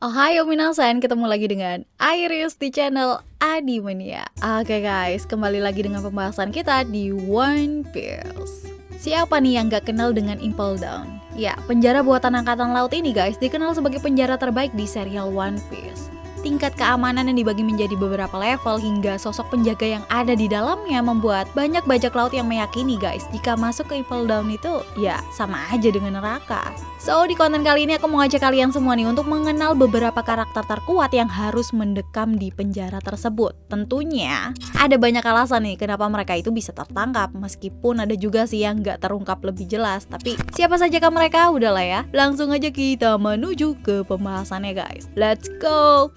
Ohayo minasan, ketemu lagi dengan Iris di channel Adimania. Oke guys, kembali lagi dengan pembahasan kita di One Piece. Siapa nih yang gak kenal dengan Impel Down? Ya, penjara buatan Angkatan Laut ini guys dikenal sebagai penjara terbaik di serial One Piece. Tingkat keamanan yang dibagi menjadi beberapa level hingga sosok penjaga yang ada di dalamnya membuat banyak bajak laut yang meyakini guys, jika masuk ke Impel Down itu ya sama aja dengan neraka. So, di konten kali ini aku mau ngajak kalian semua nih untuk mengenal beberapa karakter terkuat yang harus mendekam di penjara tersebut. Tentunya ada banyak alasan nih kenapa mereka itu bisa tertangkap, meskipun ada juga sih yang nggak terungkap lebih jelas. Tapi siapa saja mereka? Udahlah ya, langsung aja kita menuju ke pembahasannya guys. Let's go!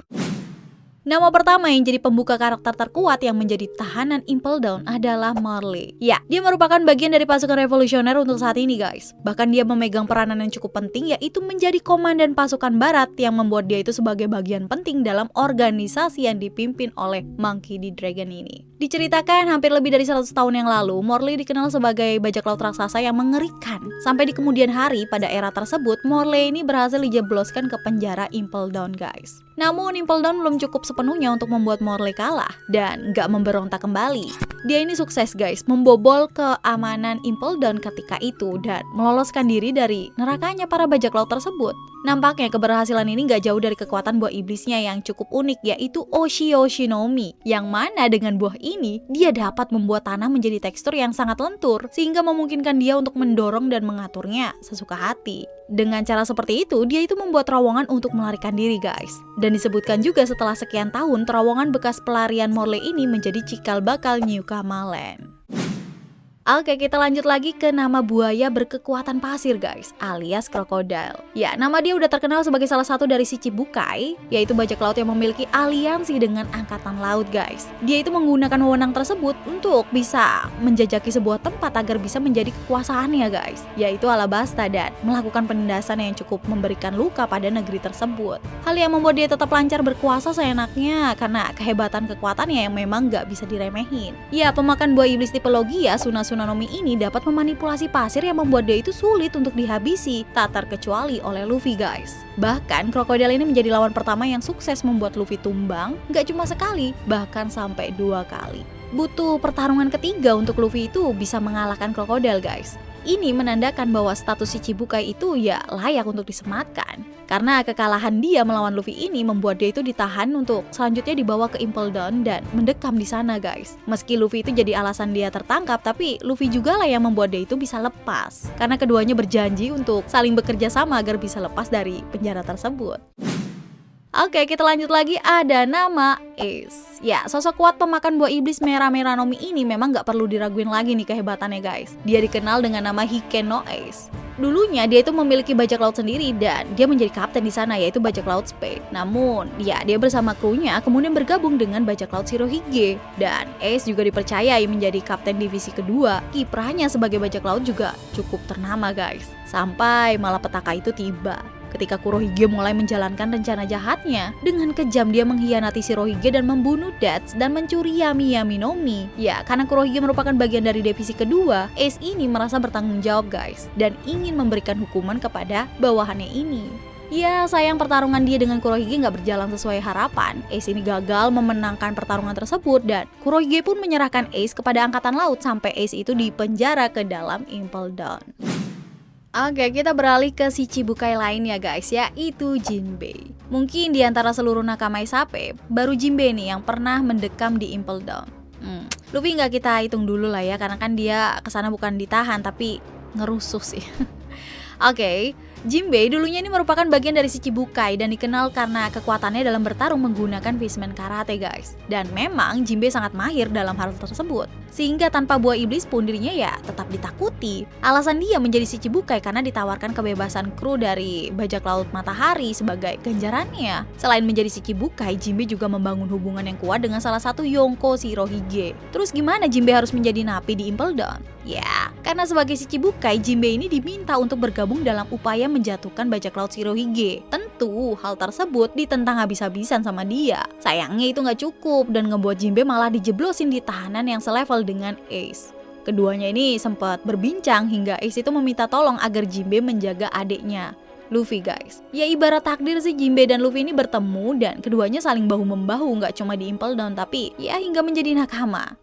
Nama pertama yang jadi pembuka karakter terkuat yang menjadi tahanan Impel Down adalah Marley. Ya, dia merupakan bagian dari pasukan revolusioner untuk saat ini guys. Bahkan dia memegang peranan yang cukup penting, yaitu menjadi komandan pasukan barat yang membuat dia itu sebagai bagian penting dalam organisasi yang dipimpin oleh Monkey D. Dragon ini. Diceritakan hampir lebih dari 100 tahun yang lalu, Morley dikenal sebagai bajak laut raksasa yang mengerikan. Sampai di kemudian hari, pada era tersebut, Morley ini berhasil dijebloskan ke penjara Impel Down guys. Namun Impel Down belum cukup sepenuhnya untuk membuat Morley kalah dan gak memberontak kembali. Dia ini sukses guys, membobol keamanan Impel Down ketika itu dan meloloskan diri dari nerakanya para bajak laut tersebut. Nampaknya keberhasilan ini gak jauh dari kekuatan buah iblisnya yang cukup unik, yaitu Oshi-Oshinomi, yang mana dengan buah ini dia dapat membuat tanah menjadi tekstur yang sangat lentur sehingga memungkinkan dia untuk mendorong dan mengaturnya sesuka hati. Dengan cara seperti itu, dia itu membuat terowongan untuk melarikan diri guys. Dan disebutkan juga setelah sekian tahun, terowongan bekas pelarian Morley ini menjadi cikal bakal New Kama Land. Oke, kita lanjut lagi ke nama buaya berkekuatan pasir guys, alias Crocodile. Ya, nama dia udah terkenal sebagai salah satu dari Shichibukai, yaitu bajak laut yang memiliki aliansi dengan angkatan laut guys. Dia itu menggunakan wewenang tersebut untuk bisa menjajaki sebuah tempat agar bisa menjadi kekuasaannya guys, yaitu Alabasta, dan melakukan penindasan yang cukup memberikan luka pada negeri tersebut. Hal yang membuat dia tetap lancar berkuasa seenaknya karena kehebatan kekuatannya yang memang gak bisa diremehin. Ya, pemakan buah iblis tipe Logia, Tsunanomi ini dapat memanipulasi pasir yang membuat dia itu sulit untuk dihabisi, tak terkecuali oleh Luffy guys. Bahkan Crocodile ini menjadi lawan pertama yang sukses membuat Luffy tumbang, gak cuma sekali, bahkan sampai 2 kali. Butuh pertarungan ketiga untuk Luffy itu bisa mengalahkan Crocodile guys. Ini menandakan bahwa status Shichibukai itu ya layak untuk disematkan. Karena kekalahan dia melawan Luffy ini membuat dia itu ditahan untuk selanjutnya dibawa ke Impel Down dan mendekam di sana guys. Meski Luffy itu jadi alasan dia tertangkap, tapi Luffy juga lah yang membuat dia itu bisa lepas. Karena keduanya berjanji untuk saling bekerja sama agar bisa lepas dari penjara tersebut. Oke, kita lanjut lagi, ada nama Ace. Ya, sosok kuat pemakan buah iblis merah-merah Nomi ini memang gak perlu diraguin lagi nih kehebatannya guys. Dia dikenal dengan nama Hiken no Ace. Dulunya dia itu memiliki bajak laut sendiri dan dia menjadi kapten di sana, yaitu bajak laut Spade. Namun, dia bersama krunya kemudian bergabung dengan bajak laut Shirohige. Dan Ace juga dipercayai menjadi kapten divisi kedua. Kiprahnya sebagai bajak laut juga cukup ternama guys. Sampai malapetaka itu tiba. Ketika Kurohige mulai menjalankan rencana jahatnya, dengan kejam dia mengkhianati Shirohige dan membunuh Dats dan mencuri Yami Nomi. Ya, karena Kurohige merupakan bagian dari divisi kedua, Ace ini merasa bertanggung jawab guys, dan ingin memberikan hukuman kepada bawahannya ini. Ya, sayang pertarungan dia dengan Kurohige nggak berjalan sesuai harapan. Ace ini gagal memenangkan pertarungan tersebut dan Kurohige pun menyerahkan Ace kepada angkatan laut sampai Ace itu dipenjara ke dalam Impel Down. Oke, kita beralih ke Shichibukai lain ya guys, yaitu Jinbei. Mungkin di antara seluruh nakama Isape, baru Jinbei nih yang pernah mendekam di Impel Down. Luffy nggak kita hitung dulu lah ya, karena kan dia kesana bukan ditahan tapi ngerusuh sih. Oke, Jinbei dulunya ini merupakan bagian dari Shichibukai dan dikenal karena kekuatannya dalam bertarung menggunakan Fishman Karate guys. Dan memang Jinbei sangat mahir dalam hal tersebut, sehingga tanpa buah iblis pun dirinya ya tetap ditakuti. Alasan dia menjadi Shichibukai karena ditawarkan kebebasan kru dari bajak laut matahari sebagai ganjarannya. Selain menjadi Shichibukai, Jinbei juga membangun hubungan yang kuat dengan salah satu Yonko Shirohige. Terus gimana Jinbei harus menjadi napi di Impel Down? Ya, karena sebagai Shichibukai, Jinbei ini diminta untuk bergabung dalam upaya menjatuhkan bajak laut Shirohige. Tentu hal tersebut ditentang habis-habisan sama dia. Sayangnya itu nggak cukup dan ngebuat Jinbei malah dijeblosin di tahanan yang selevel dengan Ace. Keduanya ini sempat berbincang hingga Ace itu meminta tolong agar Jinbei menjaga adiknya. Luffy guys. Ya ibarat takdir sih Jinbe dan Luffy ini bertemu dan keduanya saling bahu-membahu, nggak cuma di Impel Down tapi ya hingga menjadi nakama.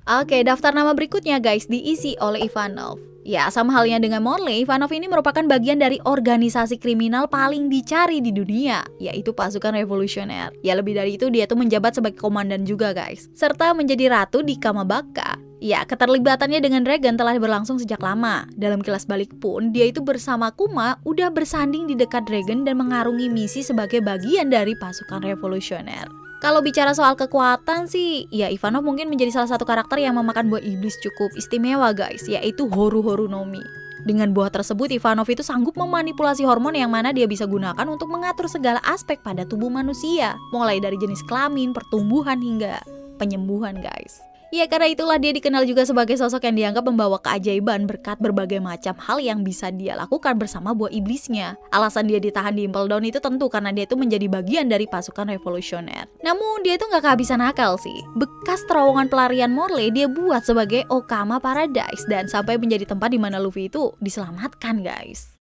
Oke, daftar nama berikutnya guys diisi oleh Ivanov. Ya, sama halnya dengan Morley, Ivanov ini merupakan bagian dari organisasi kriminal paling dicari di dunia, yaitu pasukan revolusioner. Ya, lebih dari itu dia tuh menjabat sebagai komandan juga guys, serta menjadi ratu di Kamabaka. Ya, keterlibatannya dengan Dragon telah berlangsung sejak lama. Dalam Kilas Balik pun, dia itu bersama Kuma udah bersanding di dekat Dragon dan mengarungi misi sebagai bagian dari pasukan revolusioner. Kalau bicara soal kekuatan sih, ya Ivanov mungkin menjadi salah satu karakter yang memakan buah iblis cukup istimewa guys, yaitu Horu no Mi. Dengan buah tersebut, Ivanov itu sanggup memanipulasi hormon yang mana dia bisa gunakan untuk mengatur segala aspek pada tubuh manusia, mulai dari jenis kelamin, pertumbuhan, hingga penyembuhan guys. Ya karena itulah dia dikenal juga sebagai sosok yang dianggap membawa keajaiban berkat berbagai macam hal yang bisa dia lakukan bersama buah iblisnya. Alasan dia ditahan di Impel Down itu tentu karena dia itu menjadi bagian dari pasukan revolusioner. Namun dia itu nggak kehabisan akal sih. Bekas terowongan pelarian Morley dia buat sebagai Okama Paradise dan sampai menjadi tempat di mana Luffy itu diselamatkan guys.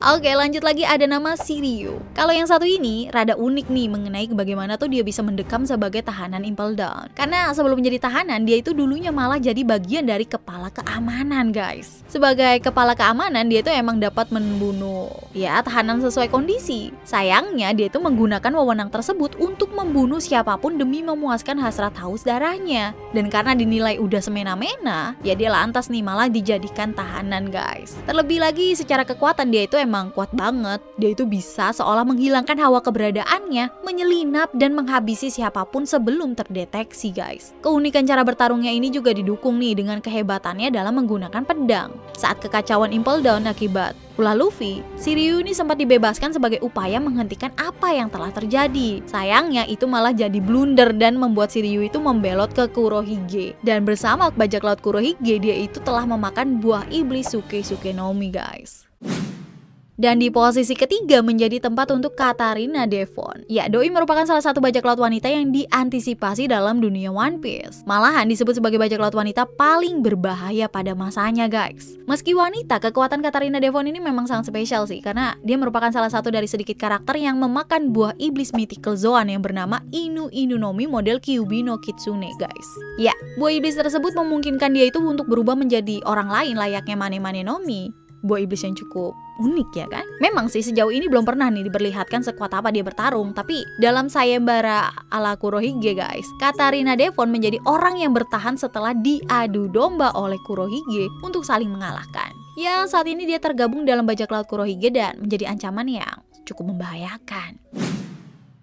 Oke, lanjut lagi ada nama Shiryu. Kalau yang satu ini rada unik nih mengenai bagaimana tuh dia bisa mendekam sebagai tahanan Impel Down. Karena sebelum menjadi tahanan dia itu dulunya malah jadi bagian dari kepala keamanan guys. Sebagai kepala keamanan dia itu emang dapat membunuh ya tahanan sesuai kondisi. Sayangnya dia itu menggunakan wewenang tersebut untuk membunuh siapapun demi memuaskan hasrat haus darahnya. Dan karena dinilai udah semena-mena, ya dia lantas nih malah dijadikan tahanan guys. Terlebih lagi secara kekuatan dia itu emang kuat banget. Dia itu bisa seolah menghilangkan hawa keberadaannya, menyelinap dan menghabisi siapapun sebelum terdeteksi guys. Keunikan cara bertarungnya ini juga didukung nih dengan kehebatannya dalam menggunakan pedang. Saat kekacauan Impel Down akibat ulah Luffy, Shiryu ini sempat dibebaskan sebagai upaya menghentikan apa yang telah terjadi. Sayangnya itu malah jadi blunder dan membuat Shiryu itu membelot ke Kurohige. Dan bersama bajak laut Kurohige dia itu telah memakan buah iblis Suke no Mi guys. Dan di posisi ketiga menjadi tempat untuk Katarina Devon. Ya, Doi merupakan salah satu bajak laut wanita yang diantisipasi dalam dunia One Piece. Malahan disebut sebagai bajak laut wanita paling berbahaya pada masanya guys. Meski wanita, kekuatan Katarina Devon ini memang sangat spesial sih, karena dia merupakan salah satu dari sedikit karakter yang memakan buah iblis mythical Zoan yang bernama Inu no Mi model Kyuubi no Kitsune guys. Ya, buah iblis tersebut memungkinkan dia itu untuk berubah menjadi orang lain layaknya Mane no Mi. Buah iblis yang cukup unik ya kan? Memang sih sejauh ini belum pernah nih diperlihatkan sekuat apa dia bertarung, tapi dalam sayembara ala Kurohige guys, Katarina Devon menjadi orang yang bertahan setelah diadu domba oleh Kurohige untuk saling mengalahkan. Ya saat ini dia tergabung dalam bajak laut Kurohige dan menjadi ancaman yang cukup membahayakan.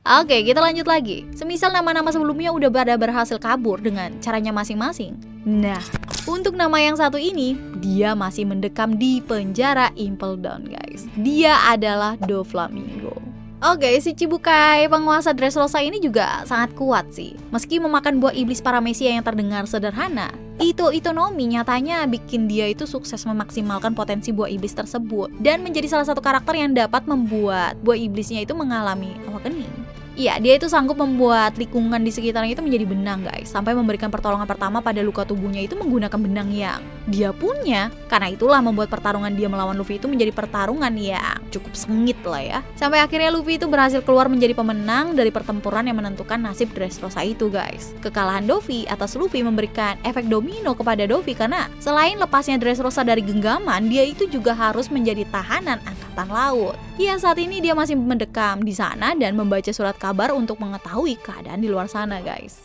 Oke, kita lanjut lagi. Semisal nama-nama sebelumnya udah pada berhasil kabur dengan caranya masing-masing. Nah, untuk nama yang satu ini, dia masih mendekam di penjara Impel Down guys. Dia adalah Doflamingo. Oke, si Chibukai penguasa Dressrosa ini juga sangat kuat sih. Meski memakan buah iblis paramesia yang terdengar sederhana, Itonomi nyatanya bikin dia itu sukses memaksimalkan potensi buah iblis tersebut dan menjadi salah satu karakter yang dapat membuat buah iblisnya itu mengalami awakening. Iya, dia itu sanggup membuat lingkungan di sekitarnya itu menjadi benang guys, sampai memberikan pertolongan pertama pada luka tubuhnya itu menggunakan benang yang dia punya. Karena itulah membuat pertarungan dia melawan Luffy itu menjadi pertarungan yang cukup sengit lah ya. Sampai akhirnya Luffy itu berhasil keluar menjadi pemenang dari pertempuran yang menentukan nasib Dressrosa itu guys. Kekalahan Dovi atas Luffy memberikan efek domino kepada Dovi karena selain lepasnya Dressrosa dari genggaman, dia itu juga harus menjadi tahanan angkatan laut. Ya saat ini dia masih mendekam di sana dan membaca surat kabar untuk mengetahui keadaan di luar sana guys.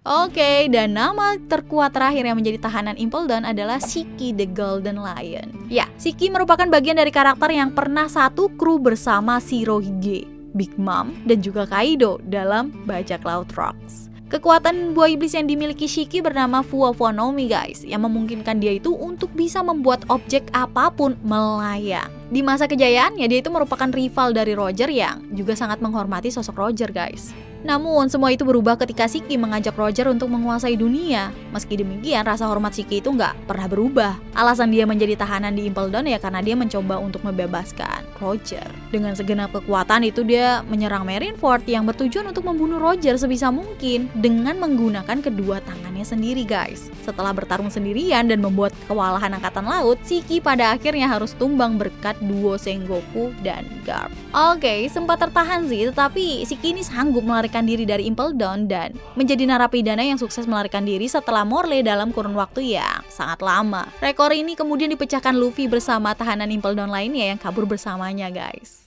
Oke, dan nama terkuat terakhir yang menjadi tahanan Impel Down adalah Shiki the Golden Lion. Ya, Shiki merupakan bagian dari karakter yang pernah satu kru bersama Shirohige, Big Mom, dan juga Kaido dalam bajak laut Rocks. Kekuatan buah iblis yang dimiliki Shiki bernama Fuwa no Mi guys, yang memungkinkan dia itu untuk bisa membuat objek apapun melayang. Di masa kejayaannya dia itu merupakan rival dari Roger yang juga sangat menghormati sosok Roger guys. Namun, semua itu berubah ketika Shiki mengajak Roger untuk menguasai dunia. Meski demikian, rasa hormat Shiki itu nggak pernah berubah. Alasan dia menjadi tahanan di Impel Down ya karena dia mencoba untuk membebaskan Roger. Dengan segenap kekuatan itu dia menyerang Marineford yang bertujuan untuk membunuh Roger sebisa mungkin dengan menggunakan kedua tangannya sendiri, guys. Setelah bertarung sendirian dan membuat kewalahan angkatan laut, Shiki pada akhirnya harus tumbang berkat duo Sengoku dan Garp. Oke, sempat tertahan sih, tetapi Shiki ini sanggup melarikan diri dari Impel Down dan menjadi narapidana yang sukses melarikan diri setelah Morley dalam kurun waktu yang sangat lama. Rekor ini kemudian dipecahkan Luffy bersama tahanan Impel Down lainnya yang kabur bersamanya, guys.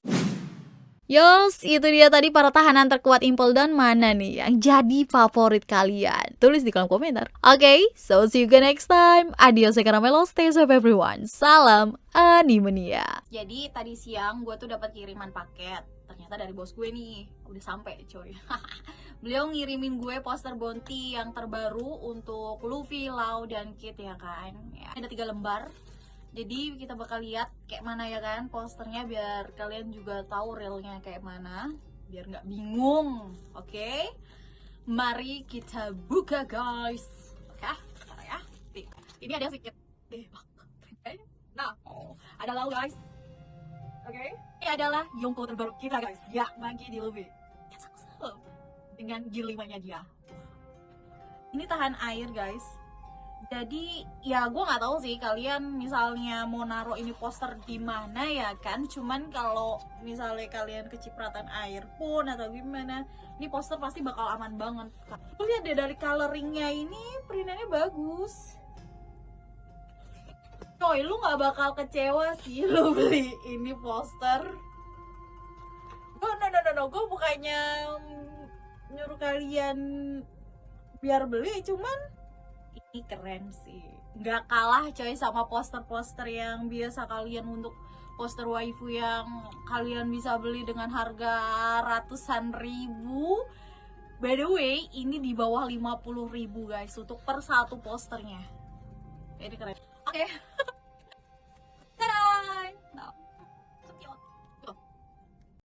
Yos, itu dia tadi para tahanan terkuat Impel Down. Mana nih yang jadi favorit kalian? Tulis di kolom komentar. Oke, so see you again next time. Adios, caramelo, stay safe everyone. Salam Animania. Jadi tadi siang gue tuh dapat kiriman paket. Ternyata dari bos gue nih, udah sampai coy. Beliau ngirimin gue poster bounty yang terbaru untuk Luffy, Law, dan Kid ya kan. Ya, ada 3 lembar. Jadi kita bakal lihat kayak mana ya kan posternya biar kalian juga tahu realnya kayak mana, biar nggak bingung. Oke, mari kita buka guys. Oke, ya. Ini ada sedikit nah, ada Law guys. Oke, ini adalah Yonko terbaru kita guys. Ya, Monkey D. Luffy dengan gear 5-nya dia. Ini tahan air guys. Jadi ya gue nggak tahu sih kalian misalnya mau naruh ini poster di mana ya kan. Cuman kalau misalnya kalian kecipratan air pun atau gimana, ini poster pasti bakal aman banget. Lihat deh dari coloringnya ini, printannya bagus. Coy, lu nggak bakal kecewa sih lu beli ini poster. No, gue bukannya nyuruh kalian biar beli, cuman ini keren sih, nggak kalah coy sama poster-poster yang biasa kalian untuk poster waifu yang kalian bisa beli dengan harga ratusan ribu. By the way, ini di bawah 50.000 guys untuk per satu posternya. Ini keren. Oke.